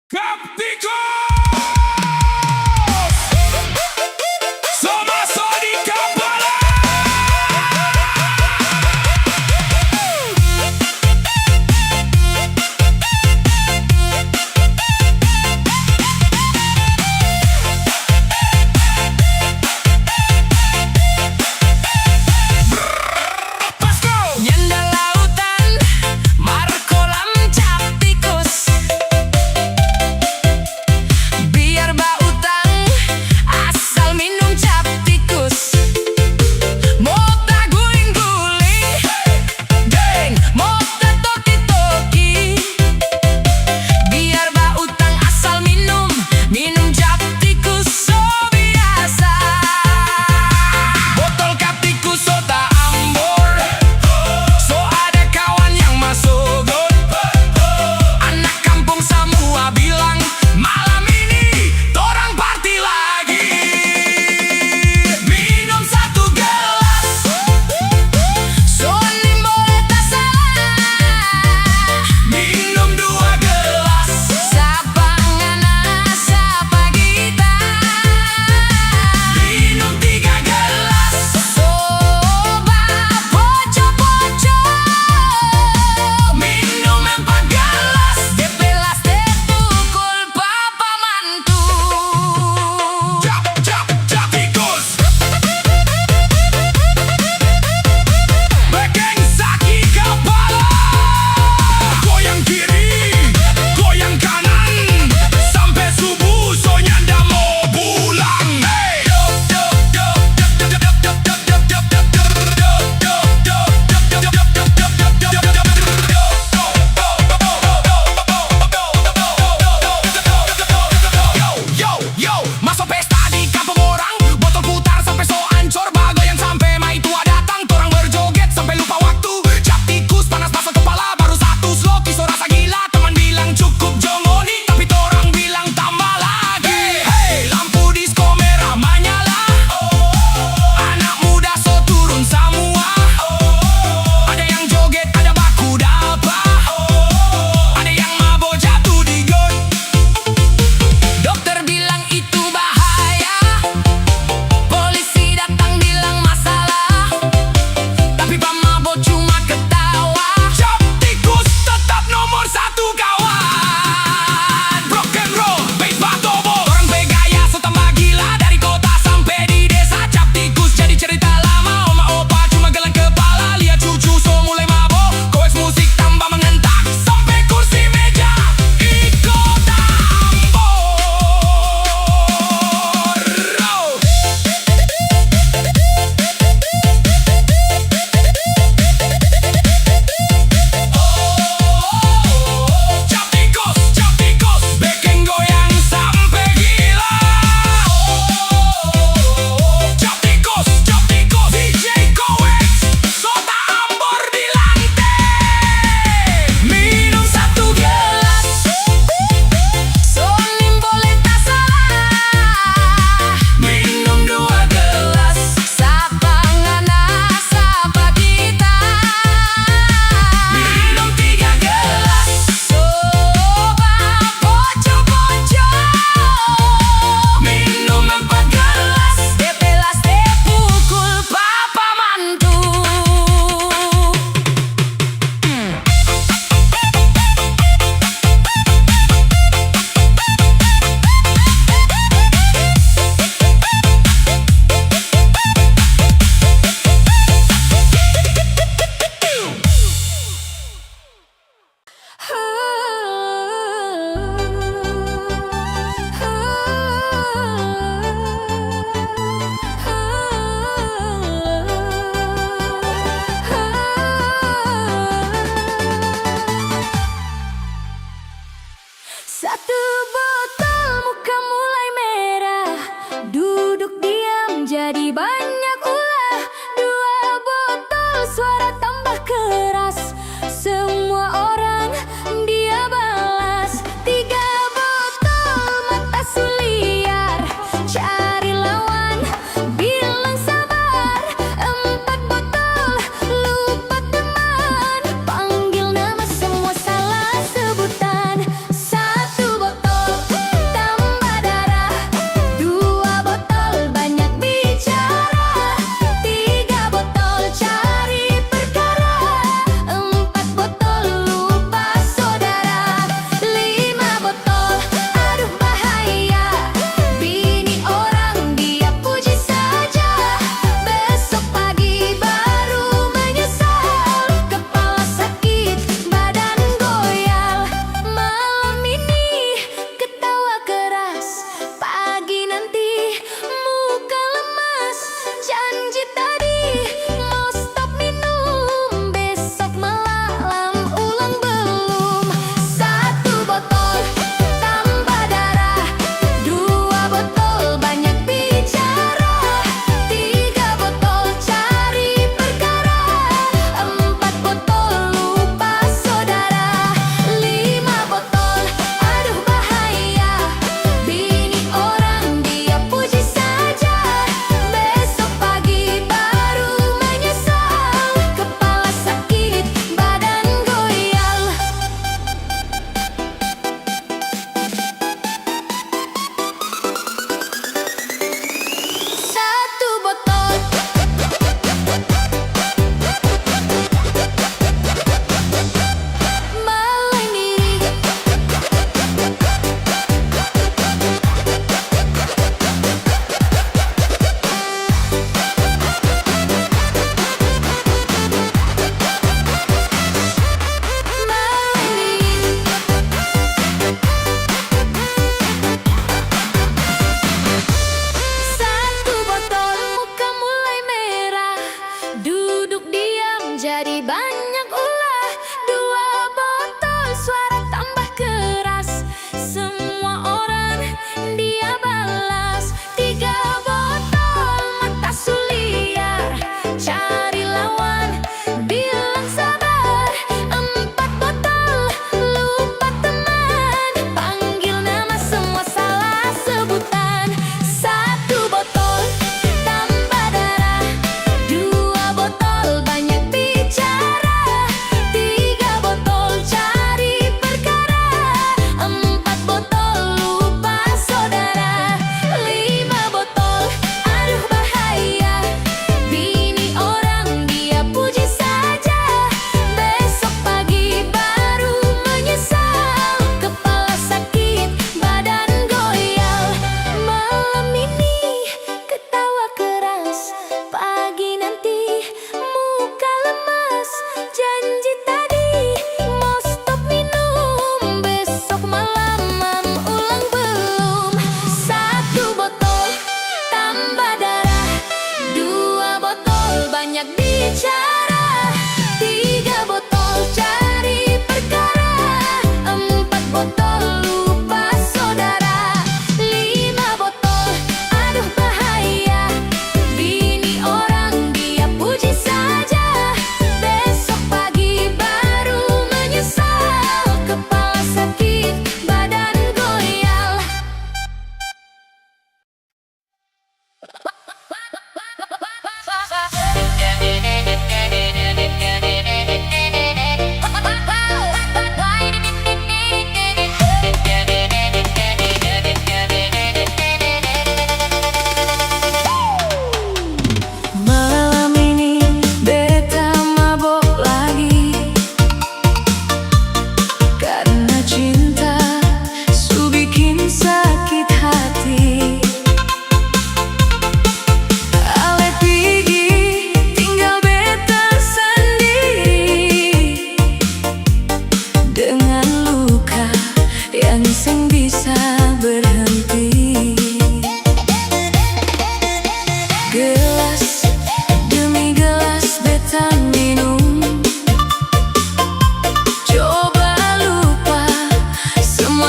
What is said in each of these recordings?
Capticos! Somos Sonic Capala! Let's go! Nyanda lautan, markolam cap tikus. Biar bau tang, asal minum cap tikus. Mota guling-guling, geng, mota toki-toki. Biar bau tang, asal minum cap tikus. So biasa. Botol cap tikus so tak ambor. So ada kawan yang masuk got. Anak kampung semua bilang malam ini torang party lagi. Minum satu gelas, Sony boleh tak salah. Minum dua gelas, Sapa ngana, sapa kita. minum tiga gelas, Soba poco-poco. minum empat gelas. Depelas pukul papa mantu. Cap, cap, cap tikus. Bekeng saki kepala. Goyang kiri, goyang kanan. Sampai subuh so nyanda mau pulang. Hey! Yo, yo, masuk pesta di kampung orang. Botol putar sampai so ancur. Bagoyang sampai mai tua datang. Torang berjoget sampai lupa waktu. Cap tikus panas masuk kepala. Baru satu sloki so rasa gila. Teman bilang cukup jongoni, tapi torang bilang tambah lagi. Hey, lampu disco merah menyala. Anak muda so turun semua. Ada yang joget, ada baku dapa. Ada yang mabok jatuh di got. Dokter bilang itu bahaya. Polisi datang bilang masalah. Tapi pemabok cuma ketawa. Cap tikus tetap nomor satu kawan. Rock and roll, bass batobo. Orang begaya so tambah gila. Dari kota sampai di desa. Cap tikus jadi cerita lama. Oma opa cuma gelang kepala. Lihat cucu so mulai mabok. Koes musik tambah mengentak. Sampai kursi meja ikut tambor. Cap tikus, bikin goyang sampai gila. Cap tikus, DJ Kowex, Sota Ambor di lantai. Minum satu gelas, Sony boleh tak salah. minum dua gelas, Sapa ngana, sapa kita. minum tiga gelas, Soba poco-poco. minum empat gelas. Depelas pukul papa mantu. Satu botol muka mulai merah. Duduk diam jadi banyak ulah. Dua botol suara tambah keras. Semua orang dia balas. Tiga botol mata suliar. Cari lawan bilang sabar. Empat botol lupa teman. Panggil nama semua salah sebutan. Satu botol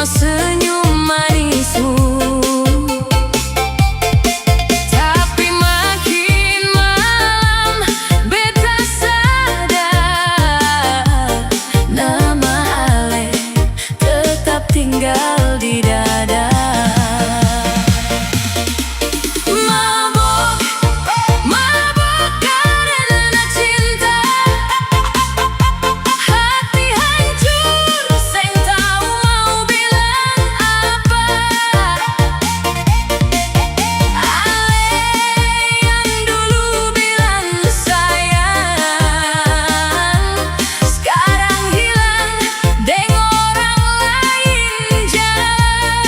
senyum manismu. Tapi makin malam beta sadar nama Ale tetap tinggal di dada. Mabok, mabok karena cinta, hati hancur seng tahu mau bilang apa. Ale yang dulu bilang sayang, sekarang hilang deng orang lain jalan.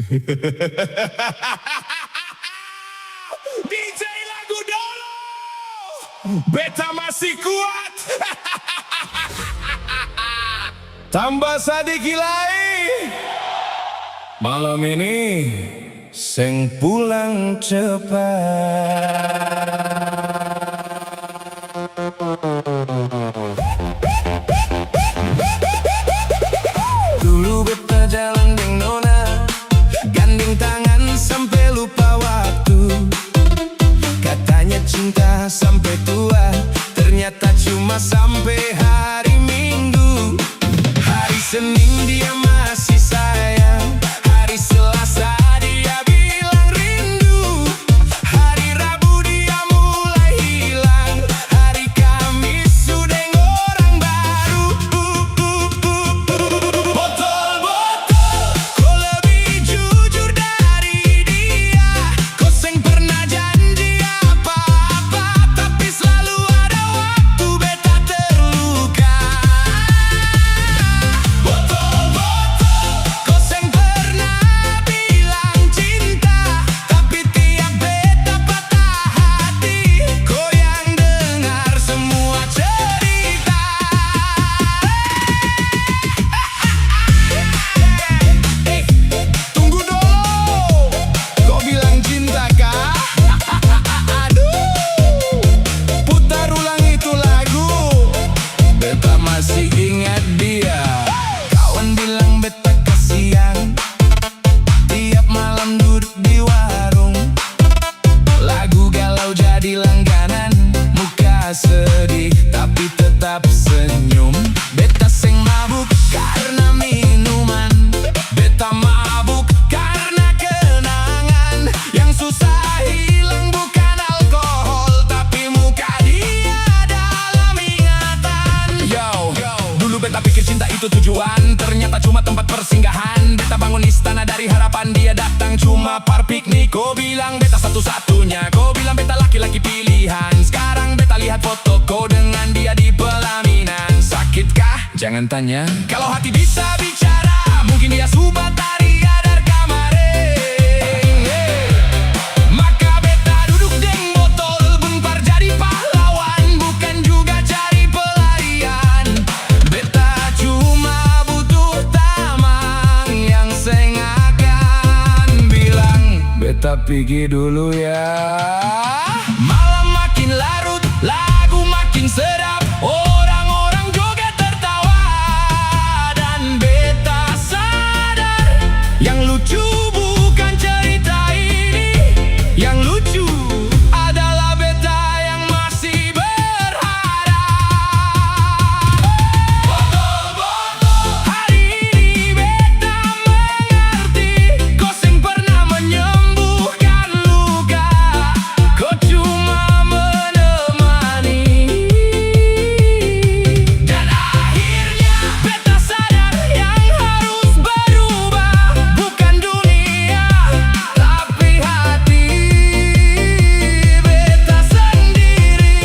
DJ lagu dulu, beta masih kuat. Tambah sedikit lagi. Malam ini seng pulang cepat. Dulu beta jalan deng nona, gandeng tangan sampai lupa waktu. Katanya cinta sampai tua, ternyata cuma sampai hari Minggu. Hari Senin dia masih sayang, hari Selasa dia bilang rindu, hari Rabu dia mulai hilang, hari Kamis sudah orang baru. Botol-botol, kau lebih jujur dari dia. Kau seng pernah janji apa-apa, tapi selalu ada waktu beta terluka. Botol-botol, kau seng pernah bilang cinta, tapi tiap beta patah hati, kau yang dengar semua cerita. Tunggu dulu, kau bilang cinta kah? Aduh, putar ulang itu lagu, beta masih ingat dia. Kawan bilang beta kasihan, tiap malam duduk di warung, lagu galau jadi langganan, muka sedih tapi tetap senyum. Beta seng mabuk karena minuman, beta mabuk karena kenangan. Yang susah hilang bukan alkohol, tapi muka dia dalam ingatan. Yo, dulu beta pikir cinta itu tujuan, ternyata cuma tempat persinggahan. Beta bangun istana dari harapan, dia datang cuma par piknik. Kau bilang beta satu-satunya, kau bilang beta laki-laki pilihan. Sekarang beta lihat foto kau dengan dia di pelaminan. Sakitkah? Jangan tanya. Kalau hati bisa bicara, mungkin dia subatari adar kamaring. Maka beta duduk deng botol, bentar jadi pahlawan, bukan juga cari pelarian. Beta cuma butuh tamang yang seng akan bilang, beta pergi dulu ya. Malam makin larut, lagu makin sedap, orang-orang joget tertawa, dan beta sadar yang lucu bukan cerita ini, yang lucu adalah beta yang masih berharap. Botol-botol, hari ini beta mengerti, kau seng pernah menyembuhkan luka, kau cuma menemani. Dan akhirnya beta sadar yang harus berubah, bukan dunia tapi hati beta sendiri.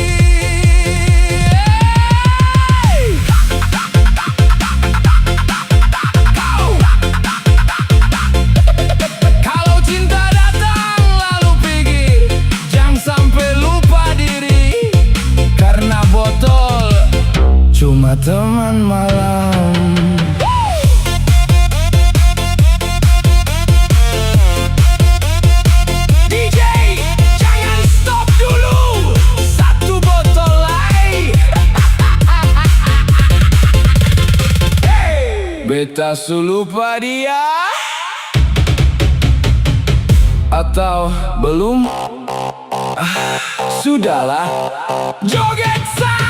Kalau cinta datang lalu pergi, jangan sampai lupa diri, karena botol cuma teman malam. DJ, jangan stop dulu, satu botol lagi. Beta lupa dia atau belum? Sudahlah, joget say.